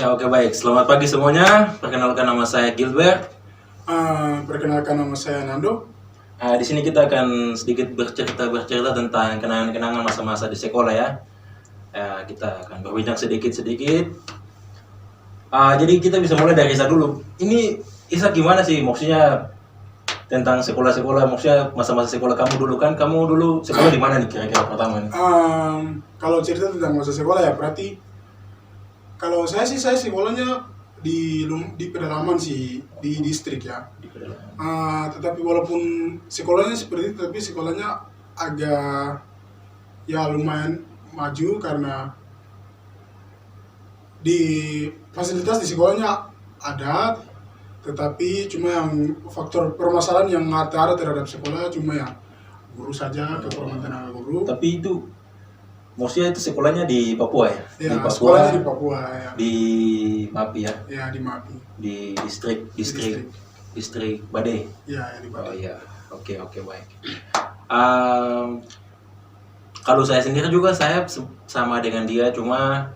Ya, oke, baik. Selamat pagi semuanya. Perkenalkan, nama saya Gilbert. Perkenalkan, nama saya Nando. Di sini kita akan sedikit bercerita tentang kenangan-kenangan masa-masa di sekolah ya. Kita akan berbincang sedikit-sedikit. Jadi kita bisa mulai dari Isa dulu. Ini Isa gimana sih maksudnya tentang sekolah-sekolah, maksudnya masa-masa sekolah kamu dulu kan? Kamu dulu sekolah di mana nih kira-kira pertama nih? Kalau cerita tentang masa sekolah ya berarti kalau saya sekolahnya di pedalaman sih, di distrik ya. Tetapi walaupun sekolahnya seperti itu, tapi sekolahnya agak ya lumayan maju karena di fasilitas di sekolahnya ada, tetapi cuma yang faktor permasalahan yang ada terhadap sekolah cuma ya guru saja, kekurangan tenaga guru. Tapi itu maksudnya itu sekolahnya di Papua ya? Ya, Di Papua, sekolahnya di Papua ya. di Mapi ya? Ya, di Mapi. Di distrik Bade. Ya, di Bade. Oh iya, oke, baik. Kalau saya sendiri juga saya sama dengan dia, cuma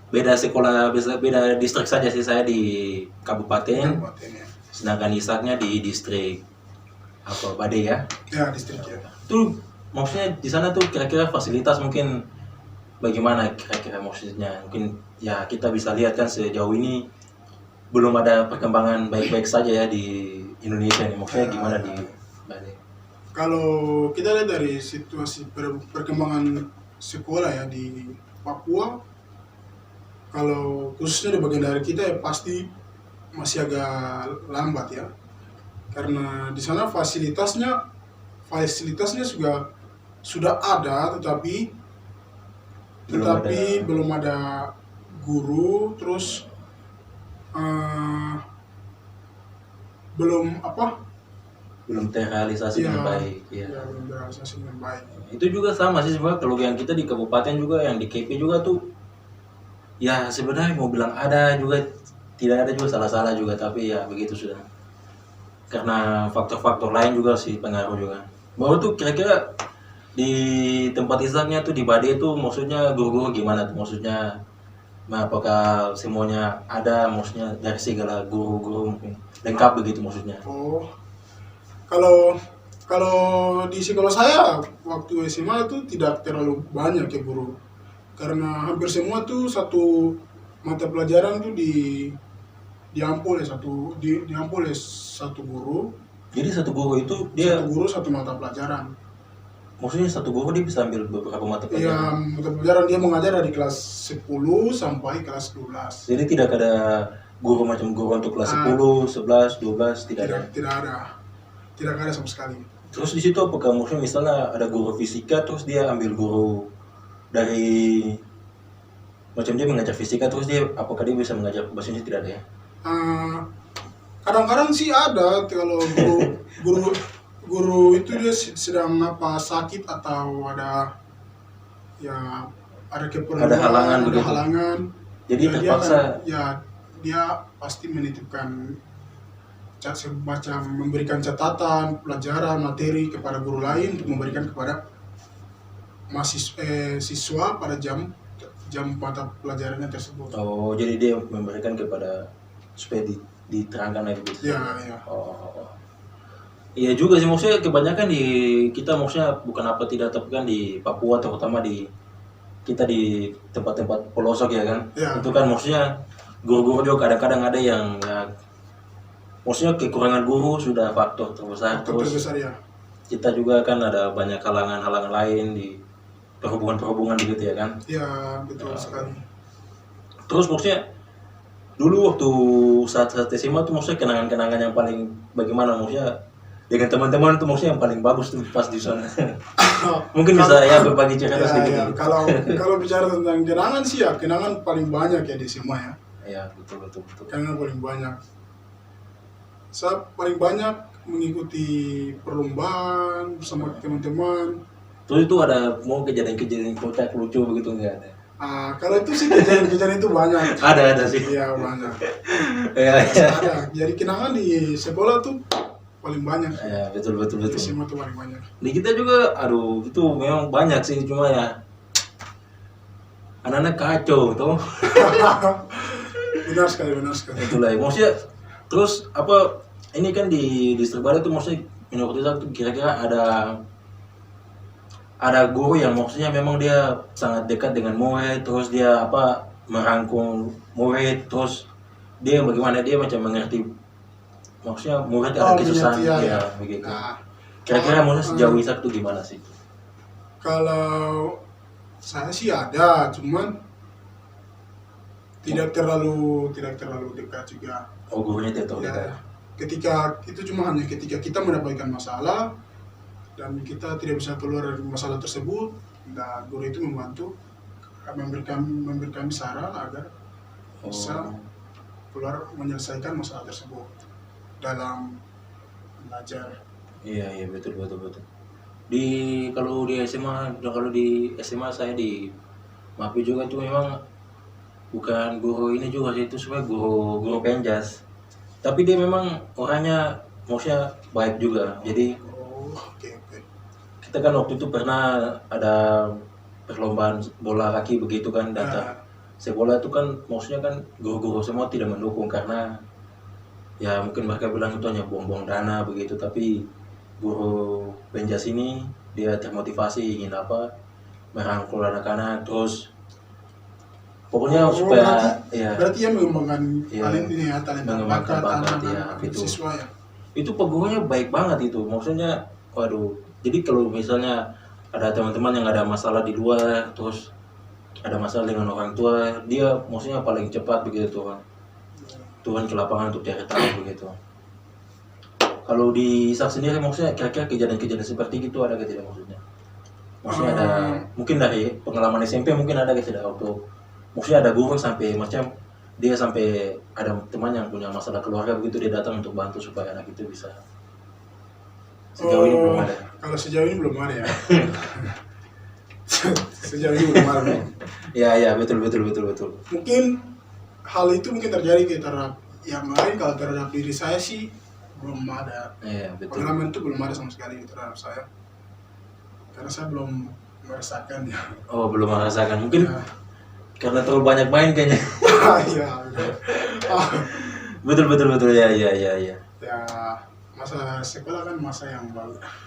beda sekolah, beda distrik saja sih. Saya di kabupaten, Ya. sedangkan Isaknya di distrik apa Bade ya? Ya, distrik ya. Itu maksudnya di sana tuh kira-kira fasilitas mungkin bagaimana kira-kira maksudnya? Mungkin ya kita bisa lihat kan sejauh ini belum ada perkembangan baik-baik saja ya di Indonesia nih. Maksudnya gimana di Bali? Kalau kita lihat dari situasi perkembangan sekolah ya di Papua, kalau khususnya di bagian dari kita ya pasti masih agak lambat ya, karena di sana fasilitasnya juga sudah ada, tetapi belum ada guru, terus belum terrealisasi dengan baik ya. Belum terrealisasi dengan baik. Itu juga sama sih sebenarnya kalau yang kita di kabupaten juga, yang di KP juga tuh ya sebenarnya mau bilang ada juga tidak ada juga, salah-salah juga, tapi ya begitu sudah, karena faktor-faktor lain juga sih pengaruh juga. Bahwa tuh kira-kira di tempat Isaknya tuh di Bade itu maksudnya guru-guru gimana tuh, maksudnya apakah semuanya ada, maksudnya dari segala guru-guru mungkin lengkap begitu maksudnya? Oh, kalau di sekolah saya waktu SMA itu tidak terlalu banyak ya guru, karena hampir semua tuh satu mata pelajaran tuh diampu oleh satu guru. Jadi satu guru itu dia satu guru satu mata pelajaran. Maksudnya satu guru dia bisa ambil beberapa mata Ya, pelajaran? mata pelajaran dia mengajar dari kelas 10 sampai kelas 12. Jadi tidak ada guru macam guru untuk kelas 10, 11, 12, tidak ada? Tidak ada sama sekali. Terus di situ apakah maksudnya misalnya ada guru fisika terus dia ambil guru dari macam dia mengajar fisika terus dia apakah dia bisa mengajar bahasa Indonesia, tidak ada ya? Kadang-kadang sih ada, kalau guru itu dia sedang sakit atau ada keperluan, Ada halangan begitu. Jadi ya, terpaksa dia pasti menitipkan semacam memberikan catatan pelajaran materi kepada guru lain untuk memberikan kepada siswa pada jam mata pelajarannya tersebut. Oh, jadi dia memberikan kepada supaya diterangkan lagi gitu. Ya. Oh. Iya juga sih, maksudnya kebanyakan di kita maksudnya bukan apa tidak, tapi kan di Papua terutama di kita di tempat-tempat pelosok ya kan. Ya. Itu kan maksudnya guru-guru juga kadang-kadang ada yang ya, maksudnya kekurangan guru sudah faktor terbesar. Ya. Kita juga kan ada banyak halangan-halangan lain di perhubungan begitu ya kan. Ya, betul sekali. Terus maksudnya dulu waktu saat SMA tuh maksudnya kenangan-kenangan yang paling bagaimana, maksudnya dengan teman-teman tuh maksudnya yang paling bagus tuh pas di sana. Mungkin bisa ya berbagi cerita sedikit. Ya. Kalau bicara tentang kenangan sih ya, kenangan paling banyak ya di SMA ya. Ya, betul. Kenangan paling banyak. Saya paling banyak mengikuti perlombaan bersama teman-teman. Terus itu ada mau kejadian-kejadian kocak lucu begitu enggak ada? Kalau itu sih kejadian itu banyak. Ada sih. Iya, banyak. Ya. Ada. Jadi kenangan di sekolah tuh paling banyak. Ya, betul. Di SMA tuh paling banyak. Di kita juga, aduh, itu memang banyak sih, cuma ya anak-anak kacau tuh. Benar sekali, benar sekali. Itulah ya. Maksudnya terus apa ini kan di distrik Bali tuh maksudnya menurut kita tuh kira-kira ada guru yang maksudnya memang dia sangat dekat dengan murid, terus dia apa merangkul murid, terus dia bagaimana dia macam mengerti maksudnya murid ada kesusahan mengerti, ya, ya. begitu. Nah, Kira-kira maksudnya sejauh Isak tuh gimana sih? kalau saya sih ada, cuman tidak terlalu dekat juga. Oh, gurunya tidak tahu Ya, kita. ketika itu cuma hanya ketika kita mendapatkan masalah dan kita tidak bisa keluar dari masalah tersebut, dan guru itu membantu memberi kami saran agar bisa Oh, keluar menyelesaikan masalah tersebut dalam belajar. iya betul. Di kalau di SMA saya di MAPI juga tuh memang bukan guru ini juga sih, itu sebenarnya guru penjas. Tapi dia memang orangnya maksudnya baik juga. Jadi Oh, oke. kita kan waktu itu pernah ada perlombaan bola kaki begitu kan Nah, sekolah itu kan maksudnya kan guru-guru semua tidak mendukung karena ya mungkin mereka bilang itu hanya buang-buang dana begitu, tapi guru penjas ini dia termotivasi ingin apa merangkul anak-anak, terus pokoknya supaya ya berarti ya mengembangkan Iya. talenta Mengembangkan bakat bakat, anak-anak ya, betul. siswa ya. itu pegurunya baik banget itu, maksudnya waduh. Jadi kalau misalnya ada teman-teman yang ada masalah di luar, terus ada masalah dengan orang tua, dia maksudnya paling cepat begitu turun ke lapangan untuk cari tahu begitu. Kalau di Isak sendiri maksudnya kira-kira kejadian-kejadian seperti itu ada ke tidak maksudnya? Maksudnya ada mungkin dari pengalaman SMP mungkin ada ke tidak waktu maksudnya ada guru sampai macam dia sampai ada teman yang punya masalah keluarga begitu dia datang untuk bantu supaya anak itu bisa. Sejauh ini belum ada. Kalau sejauh ini belum ada ya. Sejauh ini belum ada. Ya betul. Mungkin hal itu mungkin terjadi ke terhadap yang lain, kalau terhadap diri saya sih belum ada. Iya betul. Pengalaman itu belum ada sama sekali terhadap saya. Karena saya belum merasakan ya. Oh belum merasakan mungkin Ya. karena terlalu banyak main kayaknya. Iya. Betul ya. Ya, masa sekolah kan masa yang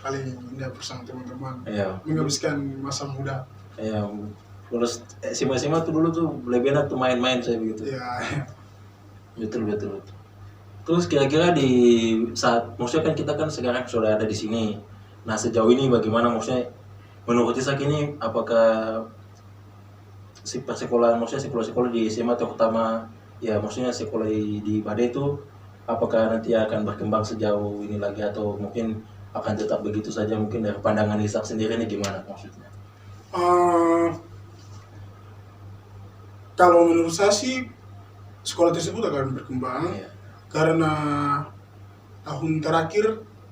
paling indah bersama teman-teman. Iya. Menghabiskan masa muda. Ya, kalau SMA tuh dulu tuh lebih enak tuh main-main saya begitu. Ya, Betul. Terus kira-kira di saat maksudnya kan kita kan sekarang sudah ada di sini. Nah sejauh ini bagaimana maksudnya menurut Isak ini apakah si persekolahan maksudnya sekolah-sekolah di SMA terutama ya maksudnya sekolah di Badai itu apakah nanti akan berkembang sejauh ini lagi atau mungkin akan tetap begitu saja, mungkin dari pandangan Isak sendiri ini gimana maksudnya? kalau menurut saya sih sekolah tersebut akan berkembang Iya. karena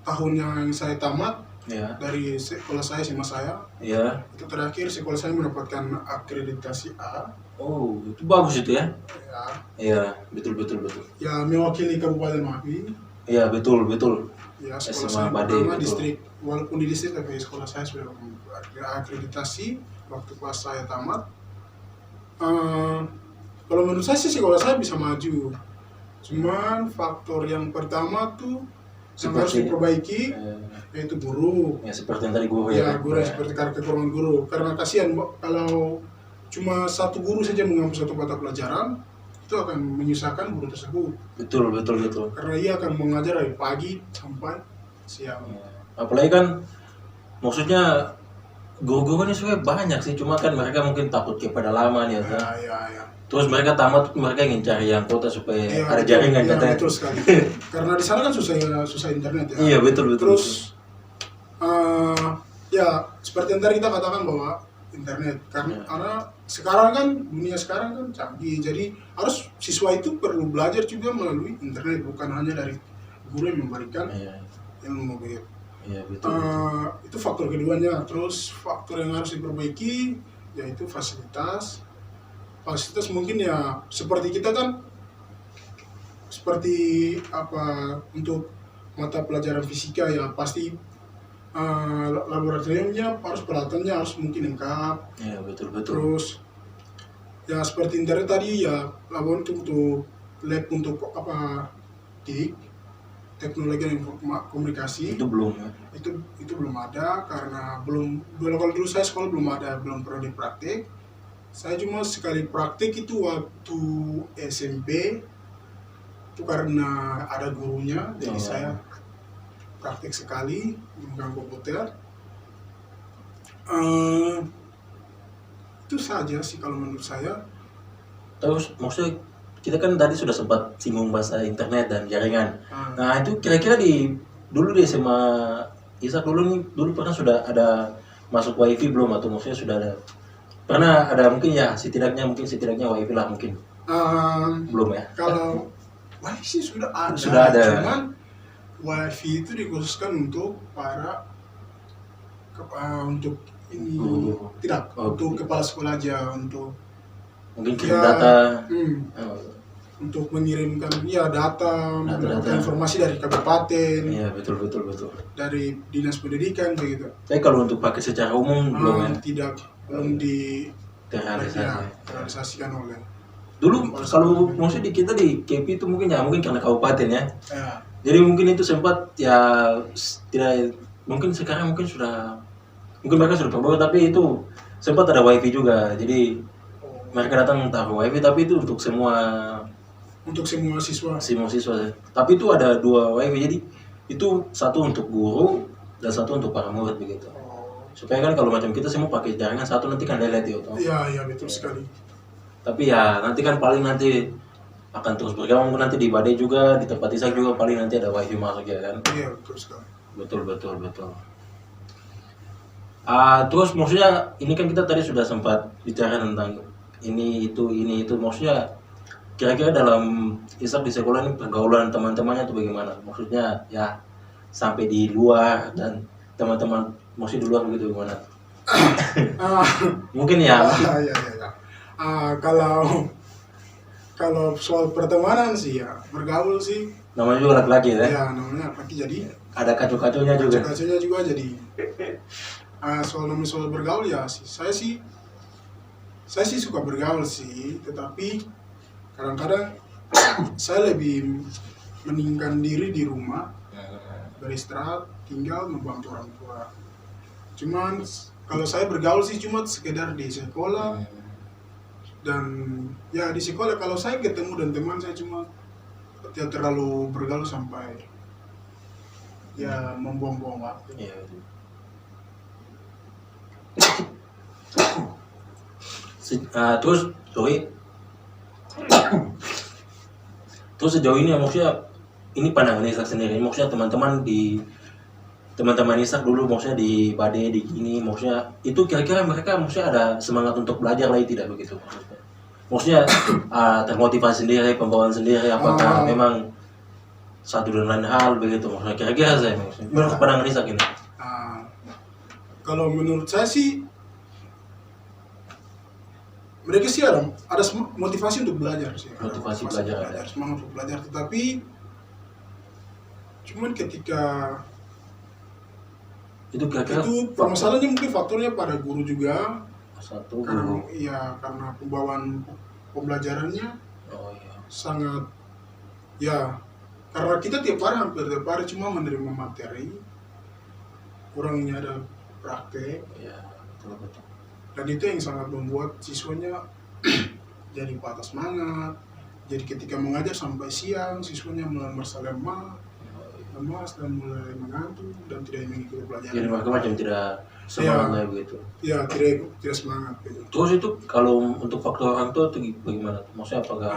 tahun yang saya tamat Ya. dari sekolah saya SMA saya Ya. itu terakhir sekolah saya mendapatkan akreditasi A. Oh, itu bagus itu ya. Ya, Iya, betul. ya mewakili Kabupaten Mapi. Iya, betul. Ya, sekolah SMA saya Badai, pertama betul. distrik, walaupun di distrik tapi sekolah saya sudah akreditasi waktu pas saya tamat. Kalau menurut saya sih sekolah saya bisa maju, cuman faktor yang pertama tuh yang harus Seperti- diperbaiki yaitu guru. Ya seperti yang tadi gue Ya, guru yang seperti kekurangan guru, karena kasihan kalau cuma satu guru saja mengambil satu mata pelajaran itu akan menyusahkan guru tersebut Betul. karena ia akan mengajar dari pagi sampai siang. Ya. Apalagi kan maksudnya guru-guru ini sebenarnya banyak sih, cuma kan mereka mungkin takut ke pedalaman ya kan. Ya. Terus mereka tamat mereka ingin cari yang kota supaya Iya, ada betul. jaringan Iya, katanya. betul sekali. Karena di sana kan susah internet ya. Iya, betul. Terus ya seperti yang tadi kita katakan bahwa internet Ya. karena sekarang kan dunia sekarang kan canggih, jadi harus siswa itu perlu belajar juga melalui internet, bukan hanya dari guru yang memberikan Iya, ilmu begitu. betul. Itu faktor keduanya. Terus faktor yang harus diperbaiki yaitu fasilitas mungkin ya seperti kita kan seperti apa untuk mata pelajaran fisika ya pasti laboratoriumnya harus peralatannya harus mungkin lengkap. Iya, betul. Terus ya seperti internet tadi ya laboratorium untuk lab untuk apa TIK, teknologi dan komunikasi, Itu belum ya. itu belum ada karena kalau dulu saya sekolah belum pernah dipraktek. Saya cuma sekali praktek itu waktu SMP, itu karena ada gurunya, jadi saya praktek sekali memegang komputer. Itu saja sih kalau menurut saya. Terus maksudnya kita kan tadi sudah sempat singgung bahasa internet dan jaringan. Nah itu kira-kira dulu di SMA Ishak dulu pernah sudah ada masuk wifi belum, atau maksudnya sudah ada pernah ada mungkin ya setidaknya wifi lah mungkin. Belum ya? Kalau wifi sih sudah ada. Cuman wifi itu dikhususkan untuk para untuk ini tidak untuk kepala sekolah aja, untuk mungkin kirim data. Untuk mengirimkan data, mendapatkan informasi dari kabupaten. Iya betul. Dari dinas pendidikan begitu. Tapi kalau untuk pakai secara umum belum ya? Tidak, belum terrealisasikan oleh. Dulu kalau maksudnya kita di KP itu mungkin karena kabupaten ya. Jadi mungkin itu sempat ya tidak, mungkin sekarang mungkin mereka sudah terbawa, tapi itu sempat ada wifi juga. Jadi mereka datang taruh wifi, tapi itu untuk semua siswa. Tapi itu ada 2 wifi, jadi itu satu untuk guru dan satu untuk para murid begitu. Supaya kan kalau macam kita semua pakai jaringan satu nanti kan lelet ya. Iya betul sekali. Tapi ya nanti kan paling nanti akan terus berkembang, nanti di Badai juga, di tempat Ishak juga paling nanti ada wifi masuk ya kan. Iya betul sekali. Betul. Terus maksudnya ini kan kita tadi sudah sempat bicara tentang ini itu maksudnya kira-kira dalam Ishak di sekolah ini pergaulan teman-temannya itu bagaimana? Maksudnya ya sampai di luar dan teman-teman maksudnya di luar begitu bagaimana? Mungkin ya. Kalau soal pertemanan sih ya bergaul sih. Namanya juga laki-laki ya? Ya namanya laki-laki, jadi ada kacau-kacaunya juga. Jadi soal bergaul ya sih. Saya sih suka bergaul sih, tetapi kadang-kadang saya lebih meninggalkan diri di rumah, beristirahat, tinggal membantu orang tua. Cuman kalau saya bergaul sih cuma sekedar di sekolah, dan ya di sekolah kalau saya ketemu dan teman saya cuma tidak terlalu bergaul sampai ya membuang-buang waktu. Iya. Terus sejauh ini maksudnya ini pandangan Ishak sendiri, maksudnya teman-teman Ishak dulu maksudnya di Badai di gini, maksudnya itu kira-kira mereka maksudnya ada semangat untuk belajar lagi tidak begitu maksudnya termotivasi sendiri, pembawaan sendiri, apakah memang satu dan lain hal begitu maksudnya kira-kira saya maksudnya menurut pandangan Ishak ini? Kalau menurut saya sih mereka sih ada motivasi untuk belajar sih. Motivasi belajar ada. Semangat untuk belajar, tetapi cuman ketika itu kira-kira itu permasalahannya mungkin faktornya pada guru juga. Guru. Karena pembawaan pembelajarannya sangat karena kita hampir tiap hari cuma menerima materi, kurangnya ada praktek. Betul. Dan itu yang sangat membuat siswanya jadi patah semangat. Jadi ketika mengajar sampai siang, siswanya mulai merasa lemas dan mulai mengantuk dan tidak mengikuti pelajaran. Jadi mereka macam tidak semangat begitu. Ya, tidak semangat gitu. Terus itu kalau untuk faktor orang tua itu bagaimana? Maksudnya apakah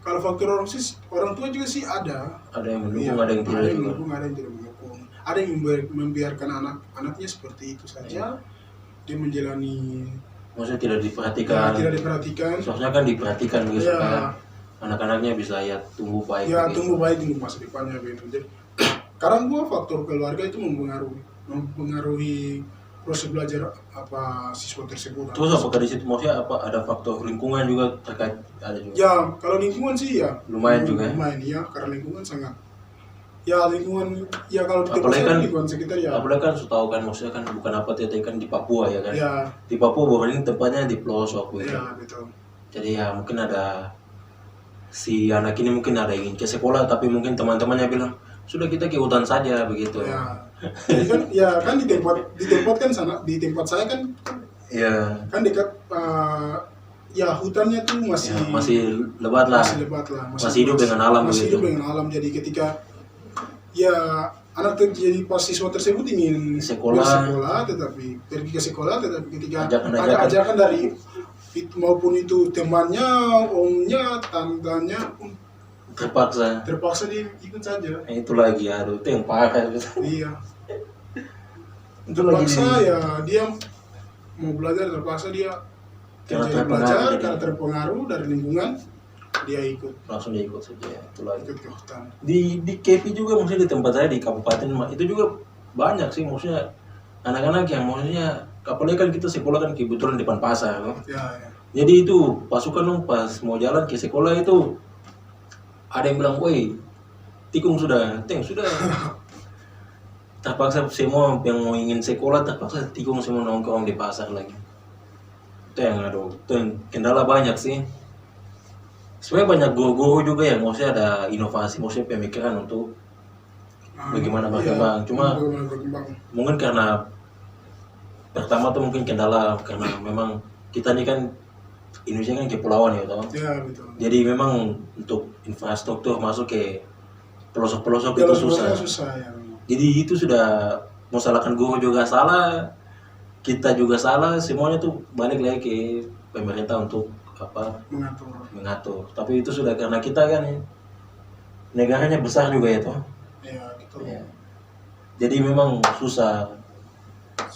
kalau faktor orang tua juga sih ada. Ada yang mendukung, ada yang tidak mendukung, ada yang tidak mendukung. Ada yang membiarkan anaknya seperti itu saja. Dia menjalani, maksudnya tidak diperhatikan. Soalnya kan diperhatikan begitu supaya anak-anaknya bisa tumbuh baik. Tumbuh baik untuk masa depannya begitu. Jadi karena faktor keluarga itu mempengaruhi proses belajar siswa tersebut. Terus apakah di situ maksudnya ada faktor lingkungan juga terkait ada juga? Ya, kalau lingkungan sih ya lumayan juga. Lumayan ya, karena lingkungan sangat. Lingkungan kalau di lingkungan sekitar apalagi kan tahu kan maksudnya kan bukan kan di Papua ya kan. Ya. Di Papua bahkan ini tempatnya di pelosok gitu. Ya, betul. Jadi ya mungkin ada si anak ini mungkin ada ingin ke sekolah tapi mungkin teman-temannya bilang sudah kita ke hutan saja begitu. Ya, jadi kan ya kan di tempat kan sana di tempat saya kan Ya, kan dekat ya hutannya tuh masih ya, masih lebat lah. masih lebat lah, Masih hidup dengan alam masih begitu. hidup dengan alam. Jadi ketika ya jadi pas siswa tersebut ingin Sekolah. bersekolah, tetapi pergi ke sekolah, tetapi ketika Ajakan-ajakan. ada ajakan dari maupun itu temannya, omnya, tantanya, terpaksa dia ikut saja. itu lagi, aduh itu yang parah. Iya. Itu lagi Terpaksa ya dia mau belajar, terpaksa dia Karena jadi terpengaruh belajar jadi- karena terpengaruh dari lingkungan, dia ikut langsung dia ikut saja. Itu lagi. ikut ke hutan. Di KP juga maksudnya di tempat saya di kabupaten itu juga banyak sih maksudnya anak-anak yang maksudnya apalagi kan kita sekolah kan kebetulan depan pasar no? Ya, ya. Jadi itu pasukan no, pas mau jalan ke sekolah itu ada yang bilang woi tikung sudah terpaksa semua yang mau ingin sekolah terpaksa tikung semua nongkrong di pasar lagi. Itu yang aduh itu yang kendala banyak sih. Sebenarnya banyak guru-guru juga yang maksudnya ada inovasi, maksudnya pemikiran untuk bagaimana berkembang. Cuma bagaimana berkembang. mungkin karena pertama tuh mungkin kendala karena memang kita ini kan Indonesia kan kepulauan ya toh. Ya, betul. Jadi memang untuk infrastruktur masuk ke pelosok-pelosok Kalau itu susah. sebenarnya susah ya. Jadi itu sudah mau salahkan guru juga salah, kita juga salah, semuanya tuh balik lagi ke pemerintah untuk apa mengatur. Tapi itu sudah karena kita kan negaranya besar juga ya toh. Ya, gitu. Ya. Jadi memang susah.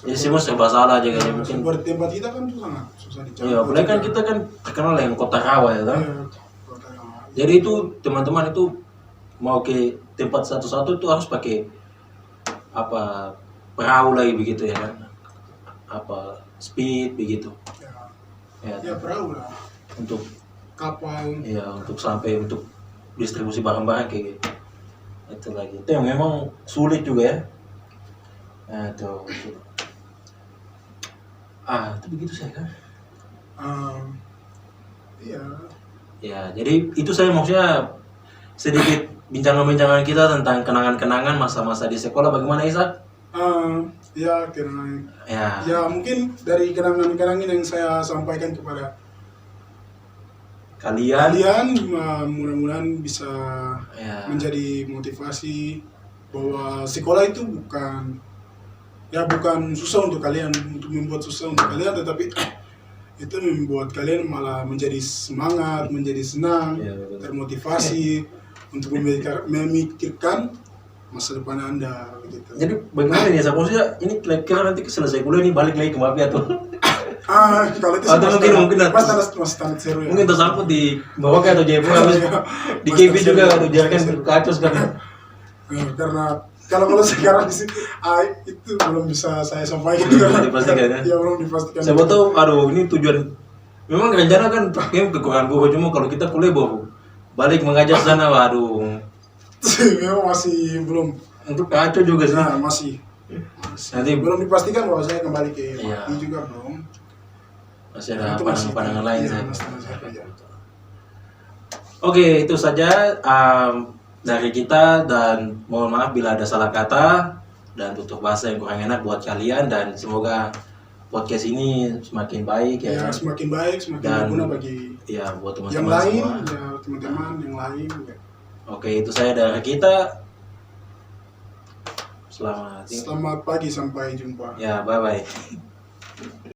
Jadi semua serba salah aja kayaknya mungkin. Seperti tempat kita kan tuh sangat susah dicapai. Iya, apalagi kan kita kan terkenal yang kota rawa ya toh. Iya, kota rawa. Jadi itu teman-teman itu mau ke tempat satu-satu itu harus pakai apa perahu lagi begitu ya kan, apa speed begitu Ya, ya, perahu lah, untuk kapal. ya untuk sampai untuk distribusi barang-barang kayak gitu. Itu lagi itu yang memang sulit juga ya. Nah, itu. Itu begitu saya kan. Iya. Ya, jadi itu saya maksudnya sedikit bincangan-bincangan kita tentang kenangan-kenangan masa-masa di sekolah. Bagaimana Isa? Ya, kenangan. Ya, Ya, mungkin dari kenangan-kenangan yang saya sampaikan kepada kalian kalian, mudah-mudahan bisa ya, menjadi motivasi bahwa sekolah itu bukan susah untuk kalian, untuk membuat susah untuk kalian, tetapi itu membuat kalian malah menjadi semangat, menjadi senang, Ya, betul. termotivasi untuk memikirkan masa depan Anda gitu. jadi bagaimana nih Sa? Maksudnya ini kira-kira nanti selesai kuliah ini balik lagi ke mafia tuh. Kalau itu Atau mungkin masih tanah seru ya. mungkin tersangkut di bawah atau Jayapura habis di KB juga aduh jangan kacau sekali. Karena kalau sekarang sih itu belum bisa saya sampaikan. Belum dipastikan, ya? Ya, belum dipastikan. Siapa tahu aduh ini tujuan memang rencana kan kayak kekurangan guru cuma kalau kita kuliah baru balik mengajar sana waduh Memang masih belum. untuk kacau juga sih. Nah, masih Nanti belum dipastikan bahwa saya kembali ke Iya. ini juga belum. masih ada Itu masih pandangan-pandangan lain iya, saya. masih ya. Oke, itu saja dari kita dan mohon maaf bila ada salah kata dan tutur bahasa yang kurang enak buat kalian dan semoga podcast ini semakin baik ya. Ya, semakin baik, semakin Dan berguna bagi Ya buat yang teman-teman lain, semua. ya teman-teman yang lain. Ya. Oke, itu saya dari kita. Selamat Selamat pagi, sampai jumpa. ya, bye bye.